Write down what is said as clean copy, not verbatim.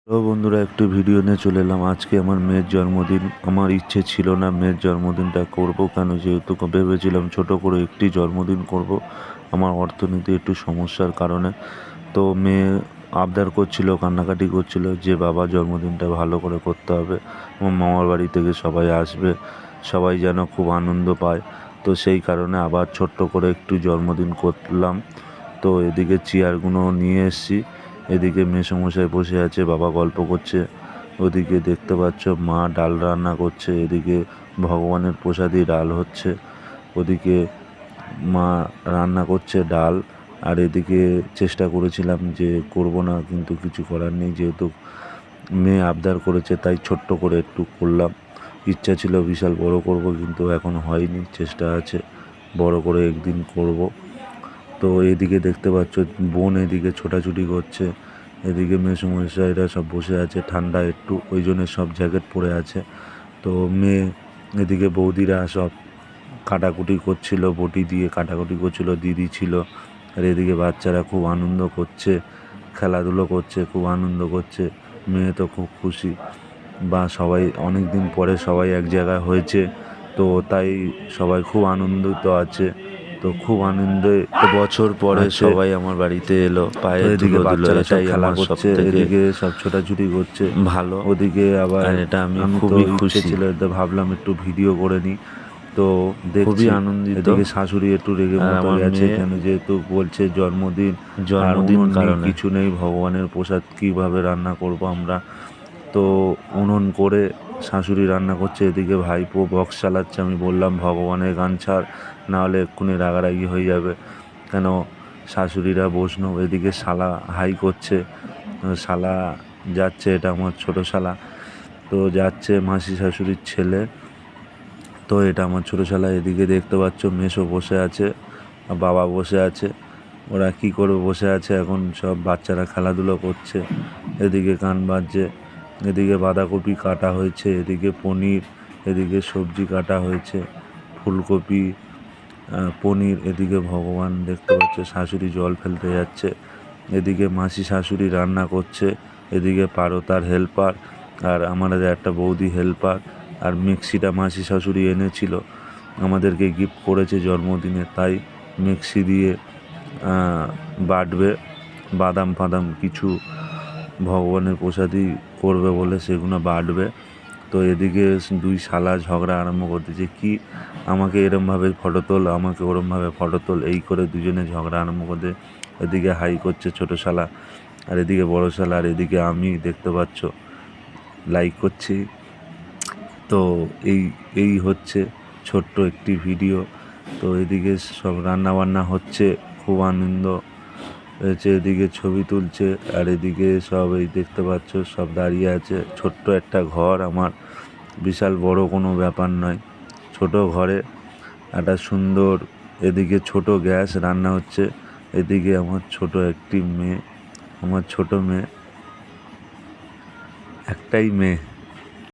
তো বন্ধুরা, একটু ভিডিও নিয়ে চলে এলাম। আজকে আমার মেয়ের জন্মদিন। আমার ইচ্ছে ছিল না মেয়ের জন্মদিনটা করব, কেন যেহেতু ভেবেছিলাম ছোট করে একটি জন্মদিন করব আমার অর্থনীতি একটু সমস্যার কারণে। তো মেয়ে আবদার করছিল, কান্নাকাটি করছিল যে বাবা জন্মদিনটা ভালো করে করতে হবে, আমার মামার বাড়ি থেকে সবাই আসবে, সবাই যেন খুব আনন্দ পায়। তো সেই কারণে আবার ছোট্ট করে একটু জন্মদিন করলাম। তো এদিকে চেয়ারগুলো নিয়ে এসেছি, এদিকে মেসোমশাই বসে আছে, বাবা গল্প করছে, ওদিকে দেখতে পাচ্ছ মা ডাল রান্না করছে, এদিকে ভগবানের প্রসাদী ডাল হচ্ছে, ওদিকে মা রান্না করছে ডাল। আর এদিকে চেষ্টা করেছিলাম যে করব না, কিন্তু কিছু করার নেই, যেহেতু মেয়ে আবদার করেছে তাই ছোট্ট করে একটু করলাম। ইচ্ছা ছিল বিশাল বড় করব, কিন্তু এখন হয়নি, চেষ্টা আছে বড় করে একদিন করব। তো এদিকে দেখতে পাচ্ছ বোন এদিকে ছোটাছুটি করছে, এদিকে মেসোমশাইরা সব বসে আছে, ঠান্ডা একটু ওই জন্য সব জ্যাকেট পরে আছে। তো মেয়ে এদিকে বৌদিরা সব কাটাকুটি করছিল, বটি দিয়ে কাটাকুটি করছিল, দিদি ছিল। আর এদিকে বাচ্চারা খুব আনন্দ করছে, খেলাধুলো করছে, খুব আনন্দ করছে। মেয়ে তো খুব খুশি, বা সবাই অনেক দিন পরে সবাই এক জায়গায় হয়েছে, তো তাই সবাই খুব আনন্দিত আছে। তো খুব আনন্দে বছর পরে সবাই আমার বাড়িতে এলো, পায়ে এদিকে বাচ্চারা সব খেলা করছে, এদিকে সব ছোটাছুটি করছে ভালো, ওদিকে আবার এটা আমি খুবই খুশি ছিল, তো ভাবলাম একটু ভিডিও করে নিই। তো খুবই আনন্দিত। এদিকে শাশুড়ি একটু রেগে মতো গেছে, কেন যেহেতু বলছে জন্মদিন, কারণে কিছু নেই, ভগবানের প্রসাদ কীভাবে রান্না করব আমরা। তো উনুন করে শাশুড়ি রান্না করছে, এদিকে ভাইপো বক্স চালাচ্ছে। আমি বললাম ভগবানের গান ছাড়, নাহলে এক্ষুনি রাগারাগি হয়ে যাবে, কেন শাশুড়িরা বৈষ্ণব। এদিকে শালা হাই করছে, শালা যাচ্ছে, এটা আমার ছোটো শালা, তো যাচ্ছে মাসি শাশুড়ির ছেলে, তো এটা আমার ছোটো শালা। এদিকে দেখতে পাচ্ছ মেসো বসে আছে, বাবা বসে আছে, ওরা কি করবে বসে আছে, এখন সব বাচ্চারা খেলাধুলো করছে, এদিকে গান বাজছে, এদিকে বাঁধাকপি কাটা হয়েছে, এদিকে পনির, এদিকে সবজি কাটা হয়েছে, ফুলকপি, পনির, এদিকে ভগবান দেখতে পাচ্ছে, শাশুড়ি জল ফেলতে যাচ্ছে, এদিকে মাসি শাশুড়ি রান্না করছে, এদিকে পারো তার হেল্পার, আর আমাদের একটা বৌদি হেল্পার। আর মিক্সিটা মাসি শাশুড়ি এনেছিল, আমাদেরকে গিফট করেছে জন্মদিনে, তাই মিক্সি দিয়ে বাটবে, বাদাম ফাদাম কিছু ভগবানের প্রসাদই করবে বলে সেগুলো বাটবে। তো এদিকে দুই শালা ঝগড়া আরম্ভ করতেছে, কি আমাকে এরমভাবে ফটো তোল, আমাকে ওরমভাবে ফটো তোল, এই করে দুজনে ঝগড়া আরম্ভ করতে। এদিকে হাই করছে ছোটো শালা, আর এদিকে বড়ো শালা, আর এদিকে আমি দেখতে পাচ্ছ লাইক করছি। তো এই হচ্ছে ছোট্ট একটি ভিডিও। তো এদিকে সব রান্নাবান্না হচ্ছে, খুব আনন্দ হয়েছে, এদিকে ছবি তুলছে, আর এদিকে সব এই দেখতে পাচ্ছ সব দাঁড়িয়ে আছে। ছোট্ট একটা ঘর আমার, বিশাল বড় কোনো ব্যাপার নয়, ছোট ঘরে একটা সুন্দর, এদিকে ছোট গ্যাস রান্না হচ্ছে, এদিকে আমার ছোট একটি মেয়ে, আমার ছোট মেয়ে, একটাই মেয়ে।